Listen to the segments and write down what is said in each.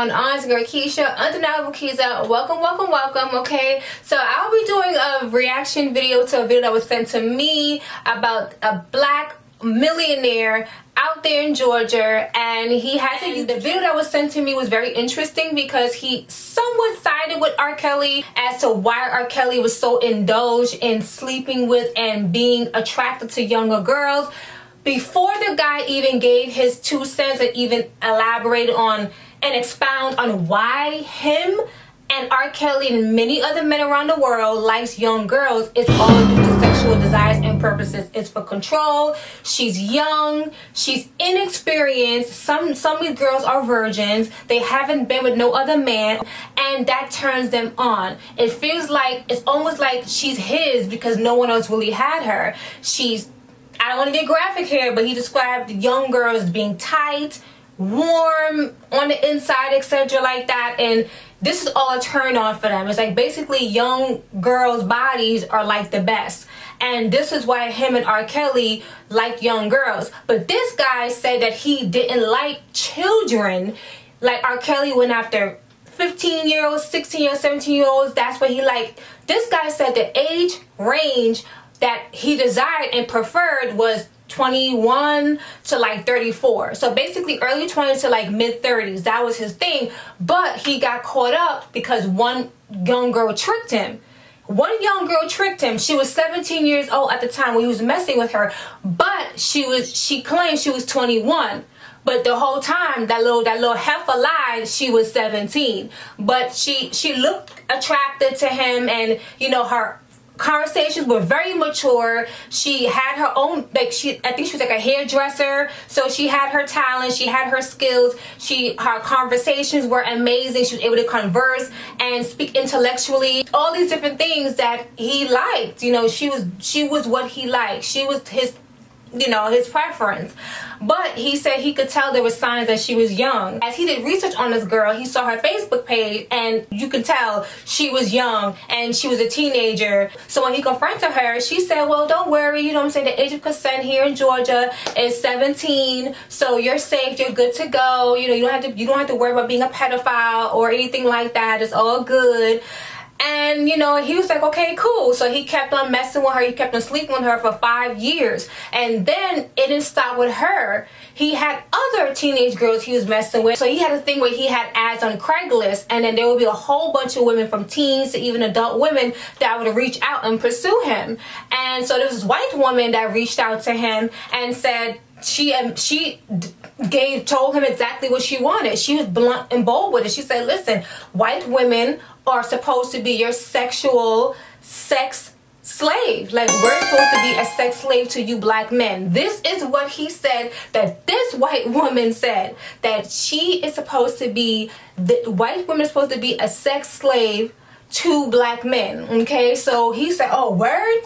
going on? It's girl Keisha, undeniable Keziah. Welcome, okay? So I'll be doing a reaction video to a video that was sent to me about a black millionaire out there in Georgia, and he has the video that was sent to me was very interesting because he somewhat sided with R.Kelly as to why R.Kelly was so indulged in sleeping with and being attracted to younger girls. Before the guy even gave his 2 cents and even elaborated on and expound on why him and R.Kelly and many other men around the world likes young girls, it's all due to sexual desires and purposes. It's for control. She's young. She's inexperienced. Some of these girls are virgins. They haven't been with no other man, and that turns them on. It feels like, it's almost like she's his because no one else really had her. I don't want to get graphic here, but he described young girls as being tight, warm on the inside, etc. like that, and this is all a turn on for them. It's like basically young girls' bodies are like the best, and this is why him and R.Kelly like young girls. But this guy said that he didn't like children. Like R.Kelly went after 15-year-olds, 16-year-olds, 17-year-olds. That's what he liked. This guy said the age range that he desired and preferred was 21 to like 34. So basically early 20s to like mid 30s. That was his thing. But he got caught up because one young girl tricked him. One young girl tricked him. She was 17 years old at the time when he was messing with her, but she claimed she was 21. But the whole time, that little heifer lied, she was 17. But she looked attracted to him, and you know, her conversations were very mature. She had her own, like, I think she was like a hairdresser, so she had her talent, she had her skills, her conversations were amazing. She was able to converse and speak intellectually, all these different things that he liked. You know, she was what he liked. She was his, you know, his preference. But he said he could tell there were signs that she was young. As he did research on this girl, he saw her Facebook page, and you could tell she was young and she was a teenager. So when he confronted her, she said, well, don't worry, you know what I'm saying, the age of consent here in Georgia is 17, so you're safe, you're good to go. You know, you don't have to worry about being a pedophile or anything like that. It's all good. And, you know, he was like, okay, cool. So he kept on messing with her. He kept on sleeping with her for 5 years. And then it didn't stop with her. He had other teenage girls he was messing with. So he had a thing where he had ads on Craigslist, and then there would be a whole bunch of women, from teens to even adult women, that would reach out and pursue him. And so there was this white woman that reached out to him and said, she told him exactly what she wanted. She was blunt and bold with it. She said, listen, white women are supposed to be your sexual sex slave. Like, we're supposed to be a sex slave to you black men. This is what he said, that this white woman said, that she is supposed to be, the white woman is supposed to be a sex slave to black men. Okay, so he said, oh, word?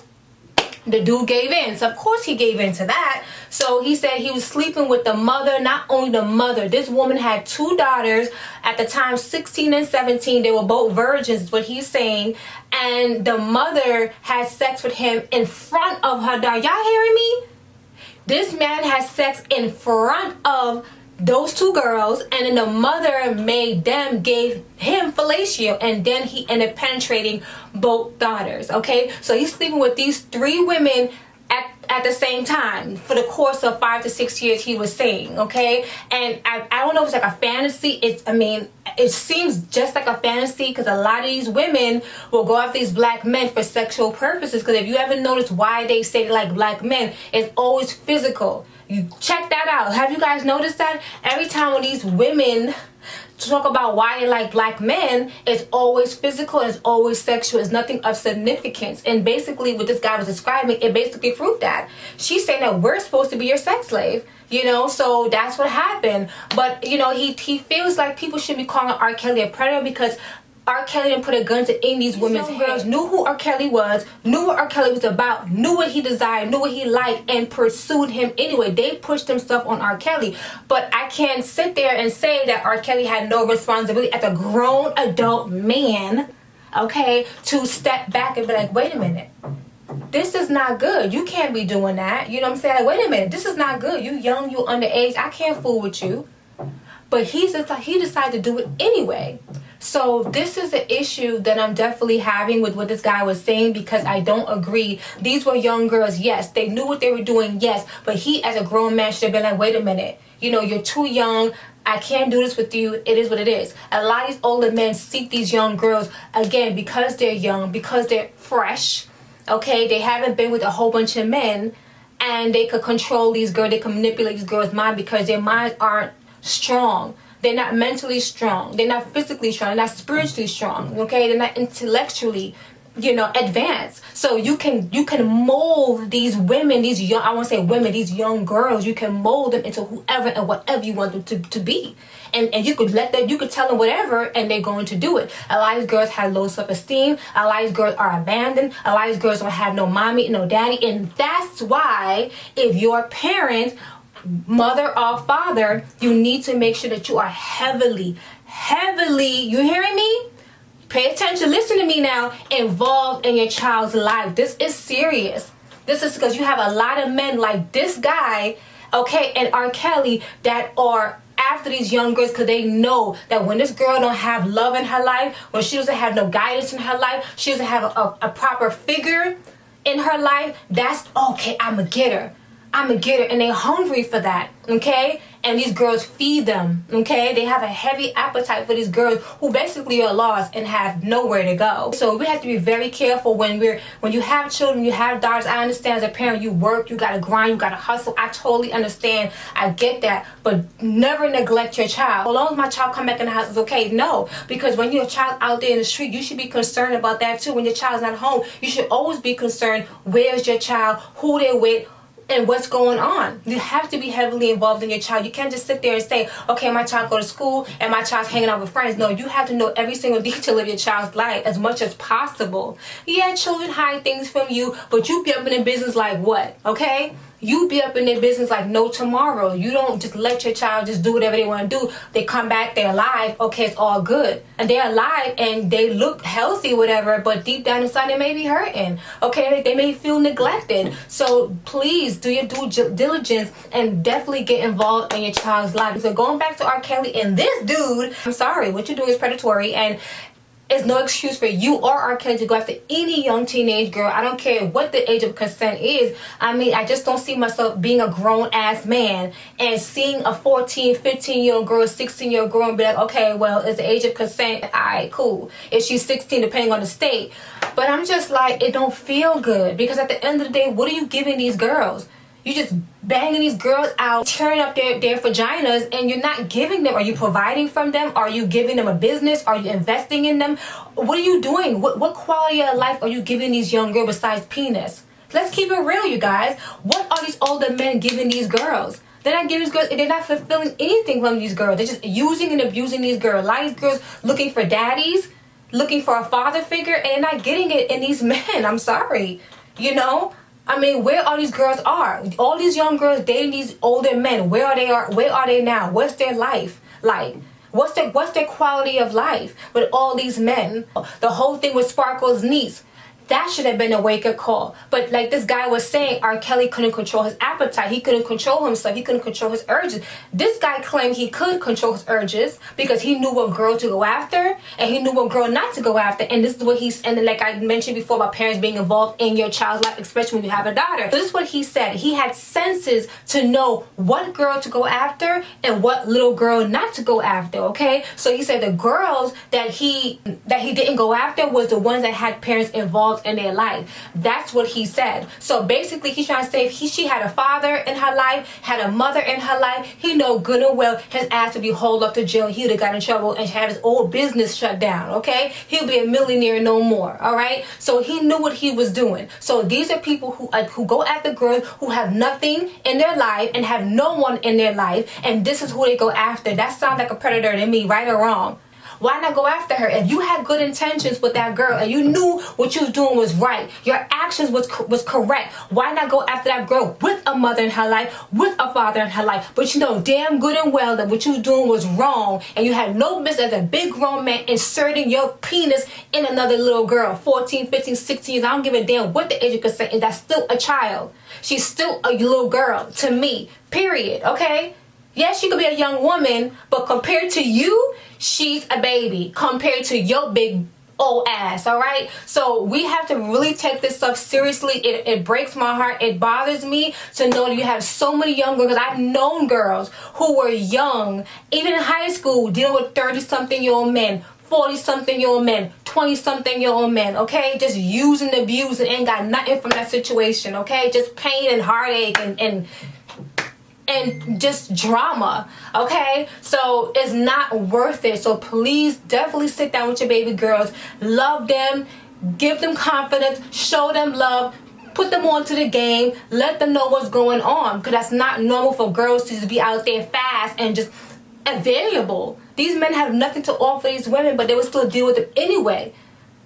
The dude gave in. So of course he gave in to that. So he said he was sleeping with the mother. Not only the mother, this woman had 2 daughters at the time, 16 and 17. They were both virgins, is what he's saying. And the mother had sex with him in front of her daughter. Y'all hearing me? This man has sex in front of those 2 girls, and then the mother gave him fellatio, and then he ended up penetrating both daughters. Okay, so he's sleeping with these 3 women at the same time for the course of 5 to 6 years, he was saying. Okay, and I don't know if it's like a fantasy. It seems just like a fantasy, because a lot of these women will go after these black men for sexual purposes. Because if you ever notice why they say they like black men, it's always physical. You check that out. Have you guys noticed that? Every time when these women talk about why they like black men, it's always physical, it's always sexual, it's nothing of significance. And basically what this guy was describing, it basically proved that. She's saying that we're supposed to be your sex slave, you know, so that's what happened. But, you know, he feels like people should be calling R.Kelly a predator, because R.Kelly didn't put a gun to any of these women's heads. Girls knew who R.Kelly was, knew what R.Kelly was about, knew what he desired, knew what he liked, and pursued him anyway. They pushed themselves on R.Kelly. But I can't sit there and say that R.Kelly had no responsibility as a grown adult man, okay, to step back and be like, wait a minute, this is not good. You can't be doing that. You know what I'm saying? Like, wait a minute, this is not good. You young, you underage. I can't fool with you. but he decided to do it anyway. So this is the issue that I'm definitely having with what this guy was saying, because I don't agree. These were young girls, yes. They knew what they were doing, yes. But he, as a grown man, should have been like, wait a minute. You know, you're too young. I can't do this with you. It is what it is. A lot of these older men seek these young girls, again, because they're young, because they're fresh, okay? They haven't been with a whole bunch of men, and they could control these girls. They can manipulate these girls' minds because their minds aren't strong. They're not mentally strong. They're not physically strong. They're not spiritually strong. Okay, they're not intellectually, advanced. So you can mold these women, these young, I won't say women, these young girls. You can mold them into whoever and whatever you want them to be. And you could tell them whatever, and they're going to do it. A lot of these girls have low self-esteem. A lot of these girls are abandoned. A lot of these girls don't have no mommy, no daddy. And that's why, if your parent, mother or father, you need to make sure that you are heavily, you hearing me? Pay attention, listen to me now, involved in your child's life. This is serious. This is because you have a lot of men like this guy, okay, and R.Kelly, that are after these young girls, because they know that when this girl don't have love in her life, when she doesn't have no guidance in her life, she doesn't have a proper figure in her life, that's okay, I'm a getter, and they're hungry for that, okay? And these girls feed them, okay? They have a heavy appetite for these girls who basically are lost and have nowhere to go. So we have to be very careful when you have children, you have daughters. I understand as a parent, you work, you gotta grind, you gotta hustle. I totally understand, I get that, but never neglect your child. As long as my child come back in the house, it's okay. No, because when you're a child out there in the street, you should be concerned about that too. When your child's not home, you should always be concerned, where's your child, who they're with, and what's going on. You have to be heavily involved in your child. You can't just sit there and say, okay, my child go to school and my child's hanging out with friends. No, you have to know every single detail of your child's life as much as possible. Yeah, children hide things from you, but you be up in their business like what, okay? You be up in their business like no tomorrow. You don't just let your child just do whatever they want to do. They come back, they're alive, okay, it's all good. And they're alive and they look healthy, whatever, but deep down inside they may be hurting, okay? They may feel neglected. So please do your due diligence and definitely get involved in your child's life. So going back to R.Kelly and this dude, I'm sorry, what you're doing is predatory, and it's no excuse for you or R.Kelly to go after any young teenage girl. I don't care what the age of consent is. I mean, I just don't see myself being a grown-ass man and seeing a 14, 15-year-old girl, 16-year-old girl and be like, okay, well, it's the age of consent. All right, cool. If she's 16, depending on the state. But I'm just like, it don't feel good, because at the end of the day, what are you giving these girls? You just banging these girls out, tearing up their vaginas, and you're not giving them. Are you providing from them? Are you giving them a business? Are you investing in them? What are you doing? What quality of life are you giving these young girls besides penis? Let's keep it real, you guys. What are these older men giving these girls? They're not giving these girls, they're not fulfilling anything from these girls. They're just using and abusing these girls. A lot of these girls looking for daddies, looking for a father figure, and they're not getting it in these men. I'm sorry. I mean, where all these girls are? All these young girls dating these older men. Where are they? Where are they now? What's their life like? What's their quality of life with all these men? The whole thing with Sparkle's niece. That should have been a wake-up call. But like this guy was saying, R.Kelly couldn't control his appetite. He couldn't control himself. He couldn't control his urges. This guy claimed he could control his urges because he knew what girl to go after and he knew what girl not to go after. And this is what and like I mentioned before about parents being involved in your child's life, especially when you have a daughter. So this is what he said. He had senses to know what girl to go after and what little girl not to go after, okay? So he said the girls that he didn't go after was the ones that had parents involved in their life. That's what he said. So basically he's trying to say if she had a father in her life, had a mother in her life, he know good and well his ass would be hauled up to jail. He would have got in trouble and have his old business shut down, okay? He'll be a millionaire no more, all right? So he knew what he was doing. So these are people who go after girls who have nothing in their life and have no one in their life, and this is who they go after. That sounds like a predator to me, right or wrong. Why not go after her? If you had good intentions with that girl and you knew what you was doing was right, your actions was correct, why not go after that girl with a mother in her life, with a father in her life, but you know damn good and well that what you was doing was wrong and you had no business as a big grown man inserting your penis in another little girl, 14, 15, 16 years. I don't give a damn what the age of consent is. That's still a child. She's still a little girl to me, period, okay? Yes, she could be a young woman, but compared to you, she's a baby compared to your big old ass. All right, so we have to really take this stuff seriously. It breaks my heart. It bothers me to know that you have so many young girls. I've known girls who were young, even in high school, dealing with 30-something-year-old men, 40-something-year-old men, 20-something-year-old men, okay? Just using, abusing, ain't got nothing from that situation, okay? Just pain and heartache and just drama, okay? So it's not worth it. So please definitely sit down with your baby girls, love them, give them confidence, show them love, put them onto the game, let them know what's going on, because that's not normal for girls to just be out there fast and just available. These men have nothing to offer these women, but they will still deal with it anyway.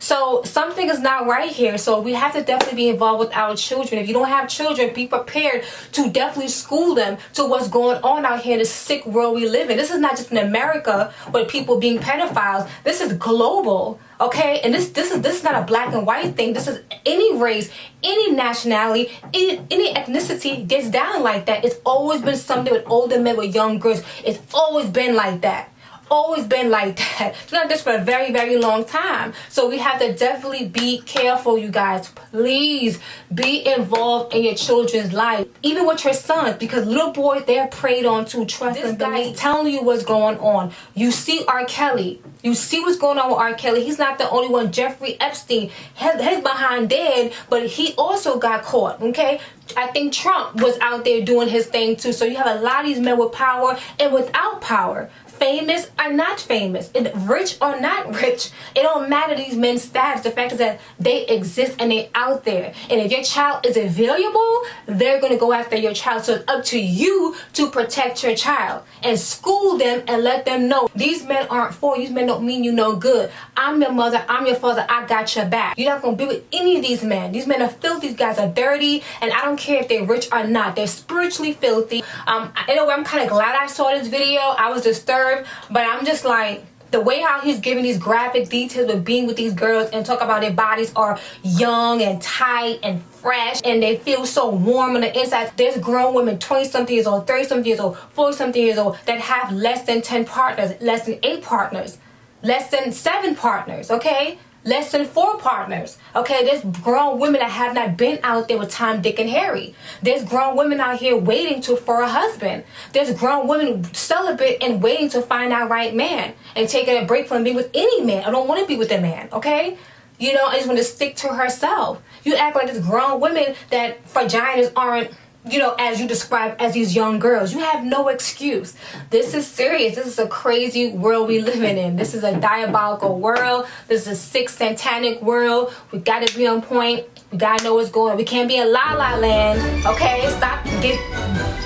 So something is not right here. So we have to definitely be involved with our children. If you don't have children, be prepared to definitely school them to what's going on out here in this sick world we live in. This is not just in America with people being pedophiles. This is global, okay? And this is not a black and white thing. This is any race, any nationality, any ethnicity gets down like that. It's always been something with older men with young girls. It's always been like that. Always been like that. It's not just for a very, very long time. So we have to definitely be careful, you guys. Please be involved in your children's life, even with your sons, because little boys, they're preyed on to. Trust this guy is telling you what's going on. You see R.Kelly. You see what's going on with R.Kelly. He's not the only one. Jeffrey Epstein, he's behind dead, but he also got caught, okay? I think Trump was out there doing his thing too. So you have a lot of these men with power and without power. Famous or not famous, rich or not rich, it don't matter these men's status. The fact is that they exist and they're out there. And if your child is available, they're going to go after your child. So it's up to you to protect your child and school them and let them know these men aren't for you. These men don't mean you no good. I'm your mother, I'm your father, I got your back. You're not going to be with any of these men. These men are filthy, these guys are dirty, and I don't care if they're rich or not. They're spiritually filthy. In a way, I'm kind of glad I saw this video. I was disturbed. But I'm just like, the way how he's giving these graphic details of being with these girls and talk about their bodies are young and tight and fresh and they feel so warm on the inside. There's grown women, 20-something years old, 30-something years old, 40-something years old, that have less than 10 partners, less than 8 partners, less than 7 partners, okay? Less than 4 partners, okay? There's grown women that have not been out there with Tom, Dick, and Harry. There's grown women out here waiting for a husband. There's grown women celibate and waiting to find our right man and taking a break from being with any man. I don't want to be with a man, okay? You know, I just want to stick to herself. You act like there's grown women that vaginas aren't, you know, as you describe as these young girls. You have no excuse. This is serious. This is a crazy world we living in. This is a diabolical world. This is a sick, satanic world. We got to be on point. We got to know what's going on. We can't be in La La Land, okay?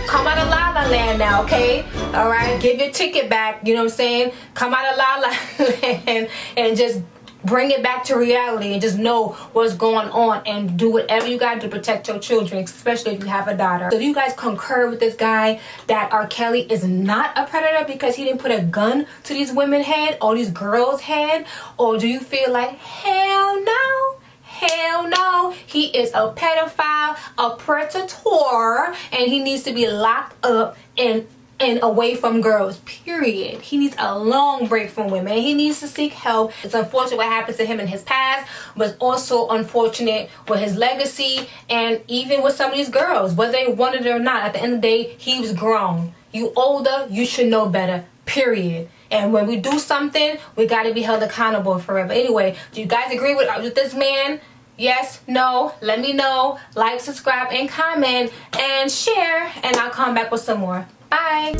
Come out of La La Land now, okay? All right? Give your ticket back, you know what I'm saying? Come out of La La Land and just bring it back to reality and just know what's going on and do whatever you got to protect your children, especially if you have a daughter. So do you guys concur with this guy that R.Kelly is not a predator because he didn't put a gun to these women's head or these girls' head? Or do you feel like, hell no? Hell no, he is a pedophile, a predator, and he needs to be locked up and away from girls, period. He needs a long break from women. He needs to seek help. It's unfortunate what happened to him in his past, but it's also unfortunate with his legacy and even with some of these girls, whether they wanted it or not. At the end of the day, he was grown. You older, you should know better, period. And when we do something, we got to be held accountable for it. But anyway, do you guys agree with this man? Yes, no, let me know. Like, subscribe, and comment, and share, and I'll come back with some more. Bye.